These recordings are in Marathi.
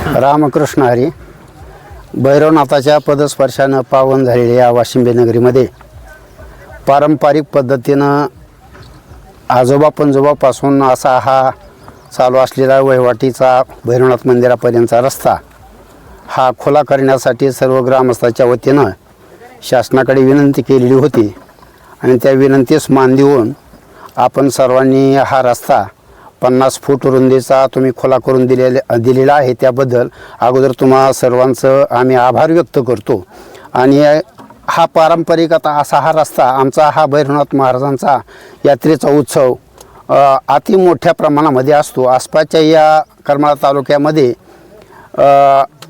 रामकृष्ण हरी. भैरवनाथाच्या पदस्पर्शानं पावन झालेल्या या वाशिंबे नगरीमध्ये पारंपरिक पद्धतीनं आजोबा पणजोबापासून असा हा चालू असलेला वहिवाटीचा भैरवनाथ मंदिरापर्यंतचा रस्ता हा खुला करण्यासाठी सर्व ग्रामस्थांच्या वतीनं शासनाकडे विनंती केलेली होती आणि त्या विनंतीस मान देऊन आपण सर्वांनी हा रस्ता 50 फूट रुंदीचा तुम्ही खुला करून दिलेला आहे. त्याबद्दल अगोदर तुम्हा सर्वांचं आम्ही आभार व्यक्त करतो. आणि हा पारंपरिक आता असा हा रस्ता आमचा हा भैरवनाथ महाराजांचा यात्रेचा उत्सव अति मोठ्या प्रमाणामध्ये असतो. आसपासच्या या करमाळा तालुक्यामध्ये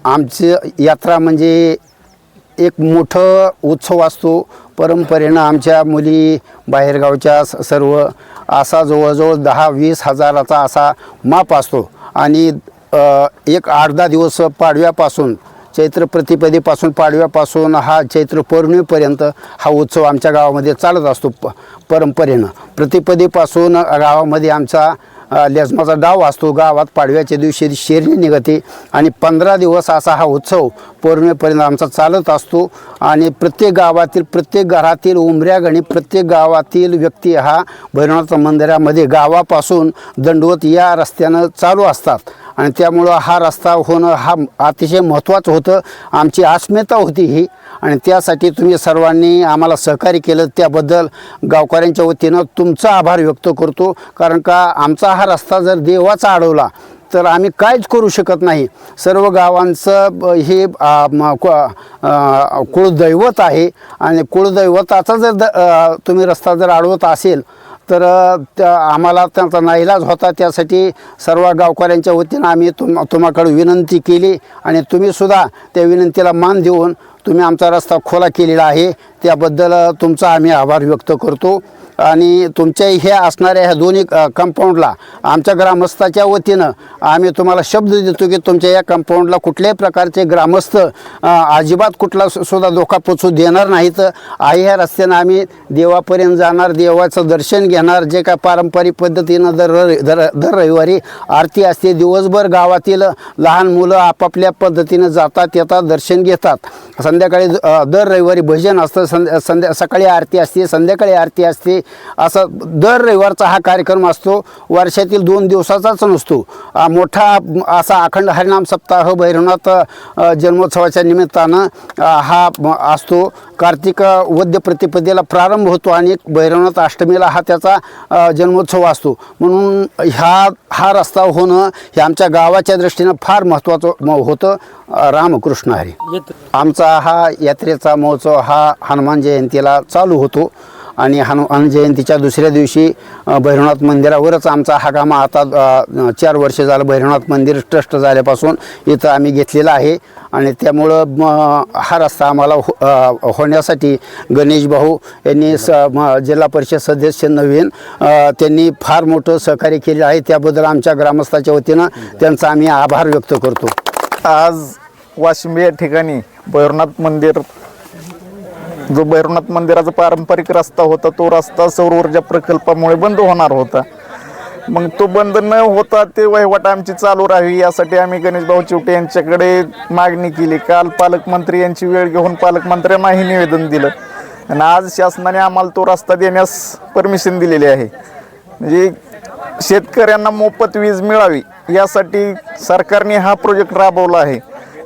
आमची यात्रा म्हणजे एक मोठं उत्सव असतो. परंपरेनं आमच्या मुली बाहेरगावच्या सर्व असा जवळजवळ 10-20 हजाराचा असा माप असतो. आणि एक 8-10 दिवस पाडव्यापासून चैत्र प्रतिपदेपासून पाडव्यापासून हा चैत्र पौर्णिमेपर्यंत हा उत्सव आमच्या गावामध्ये चालत असतो. परंपरेनं प्रतिपदेपासून गावामध्ये आमचा लेझमाचा डाव असतो. गावात पाडव्याच्या दिवशी शेरणी निघते आणि 15 दिवस असा हा उत्सव पौर्णिमेपर्यंत आमचा चालत असतो. आणि प्रत्येक गावातील प्रत्येक घरातील उमऱ्यागणी प्रत्येक गावातील व्यक्ती हा भैरवनाथ मंदिरामध्ये गावापासून दंडवत या रस्त्यानं चालू असतात. आणि त्यामुळं हा रस्ता होणं हा अतिशय महत्त्वाचं होतं. आमची अस्मिता होती ही. आणि त्यासाठी तुम्ही सर्वांनी आम्हाला सहकार्य केलं त्याबद्दल गावकऱ्यांच्या वतीनं तुमचा आभार व्यक्त करतो. कारण का आमचा हा रस्ता जर देवाचा अडवला तर आम्ही काहीच करू शकत नाही. सर्व गावांचं हे कुळदैवत आहे आणि कुळदैवताचा जर तुम्ही रस्ता जर अडवत असेल तर आम्हाला त्यांचा नाईलाज होता. त्यासाठी सर्व गावकऱ्यांच्या वतीनं आम्ही तुम्हाकडे विनंती केली आणि तुम्हीसुद्धा त्या विनंतीला मान देऊन तुम्ही आमचा रस्ता खुला केलेला आहे. त्याबद्दल तुमचा आम्ही आभार व्यक्त करतो. आणि तुमच्या हे असणाऱ्या ह्या दोन्ही कंपाऊंडला आमच्या ग्रामस्थाच्या वतीनं आम्ही तुम्हाला शब्द देतो की तुमच्या या कंपाऊंडला कुठल्याही प्रकारचे ग्रामस्थ अजिबात कुठला सुद्धा धोका पोचू देणार नाहीत. ह्या रस्त्यानं आम्ही देवापर्यंत जाणार, देवाचं दर्शन घेणार. जे काय पारंपरिक पद्धतीनं दर रविवारी आरती असते. दिवसभर गावातील लहान मुलं आपापल्या पद्धतीनं जातात येतात दर्शन घेतात. संध्याकाळी दर रविवारी भजन असतं. सकाळी आरती असते, संध्याकाळी आरती असते. असं दर रविवारचा हा कार्यक्रम असतो. वर्षातील 2 दिवसाचाच नसतो. मोठा असा अखंड हरिनाम सप्ताह भैरवनाथ जन्मोत्सवाच्या निमित्तानं हा असतो. कार्तिक वद्य प्रतिपदेला प्रारंभ होतो आणि भैरवनाथ अष्टमीला हा त्याचा जन्मोत्सव असतो. म्हणून हा रस्ता होणं हे आमच्या गावाच्या दृष्टीनं फार महत्त्वाचं होतं. रामकृष्ण हरी. आमचा हा यात्रेचा महोत्सव हा हनुमान जयंतीला चालू होतो आणि हनुमान जयंतीच्या दुसऱ्या दिवशी भैरवनाथ मंदिरावरच आमचा हा कामा आता 4 वर्ष झालं भैरवनाथ मंदिर ट्रस्ट झाल्यापासून इथं आम्ही घेतलेला आहे. आणि त्यामुळं हा रस्ता आम्हाला होण्यासाठी गणेश भाऊ यांनी जिल्हा परिषद सदस्य नवीन त्यांनी फार मोठं सहकार्य केले आहे. त्याबद्दल आमच्या ग्रामस्थाच्या वतीनं त्यांचा आम्ही आभार व्यक्त करतो. आज वाशिंबे या ठिकाणी भैरवनाथ मंदिर जो भैरवनाथ मंदिराचा पारंपरिक रस्ता होता तो रस्ता सौर ऊर्जा प्रकल्पामुळे बंद होणार होता. मग तो बंद न होता ते वहिवाट आमची चालू राहावी यासाठी आम्ही गणेश भाऊ चिवटे यांच्याकडे मागणी केली. काल पालकमंत्री यांची वेळ घेऊन पालकमंत्र्यांनाही निवेदन दिलं आणि आज शासनाने आम्हाला तो रस्ता देण्यास परमिशन दिलेली आहे. म्हणजे शेतकऱ्यांना मोफत वीज मिळावी यासाठी सरकारने हा प्रोजेक्ट राबवला आहे.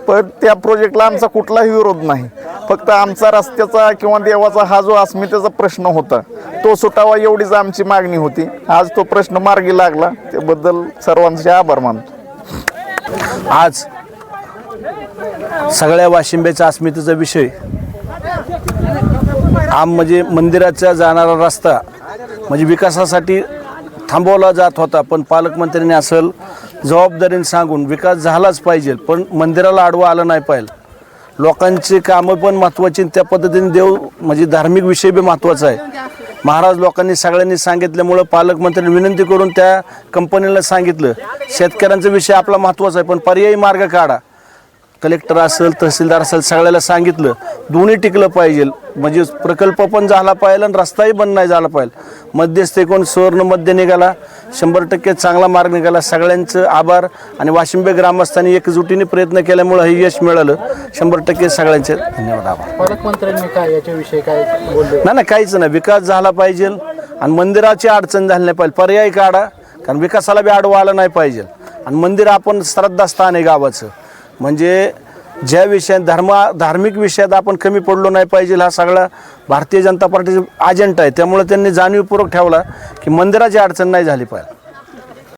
पण त्या प्रोजेक्टला आमचा कुठलाही विरोध नाही. फक्त आमचा रस्त्याचा किंवा देवाचा हा जो अस्मितेचा प्रश्न होता तो सुटावा एवढीच आमची मागणी होती. आज तो प्रश्न मार्गी लागला त्याबद्दल सर्वांचे आभार मानतो. आज सगळ्या वाशिंब्याच्या अस्मितेचा विषय म्हणजे मंदिराचा जाणारा रस्ता म्हणजे विकासासाठी थांबवला जात होता. पण पालकमंत्र्यांनी असेल जबाबदारीने सांगून विकास झालाच पाहिजे पण मंदिराला आडवा आलं नाही पाहिजे. लोकांची कामं पण महत्त्वाची त्या पद्धतीने देव म्हणजे धार्मिक विषय बी महत्त्वाचा आहे. महाराज लोकांनी सगळ्यांनी सांगितल्यामुळं पालकमंत्र्यांनी विनंती करून त्या कंपनीला सांगितलं शेतकऱ्यांचा विषय आपला महत्त्वाचा आहे पण पर्यायी मार्ग काढा. कलेक्टर असेल तहसीलदार असेल सगळ्याला सांगितलं दोन्ही टिकलं पाहिजे म्हणजे प्रकल्प पण झाला पाहिजे आणि रस्ताही बंद नाही झाला पाहिजे मध्यस्थी कोण सुवर्ण मध्य निघाला 100% चांगला मार्ग निघाला सगळ्यांचं आभार आणि वाशिंबे ग्रामस्थांनी एकजुटीने प्रयत्न केल्यामुळे हे यश मिळालं 100% सगळ्यांचे धन्यवाद आभार पालकमंत्र्यांनी काय याच्याविषयी काय बोलले? नाही काहीच नाही विकास झाला पाहिजे आणि मंदिराची अडचण झाली नाही पाहिजे पर्याय काढा कारण विकासाला बी आडवा आला नाही पाहिजे आणि मंदिर आपण श्रद्धास्थान आहे गावाचं म्हणजे ज्या विषयात धार्मिक विषयात आपण कमी पडलो नाही पाहिजे हा सगळा भारतीय जनता पार्टीचा अजेंडा आहे त्यामुळे त्यांनी जाणीवपूर्वक ठेवला की मंदिराची अडचण नाही झाली पाहिजे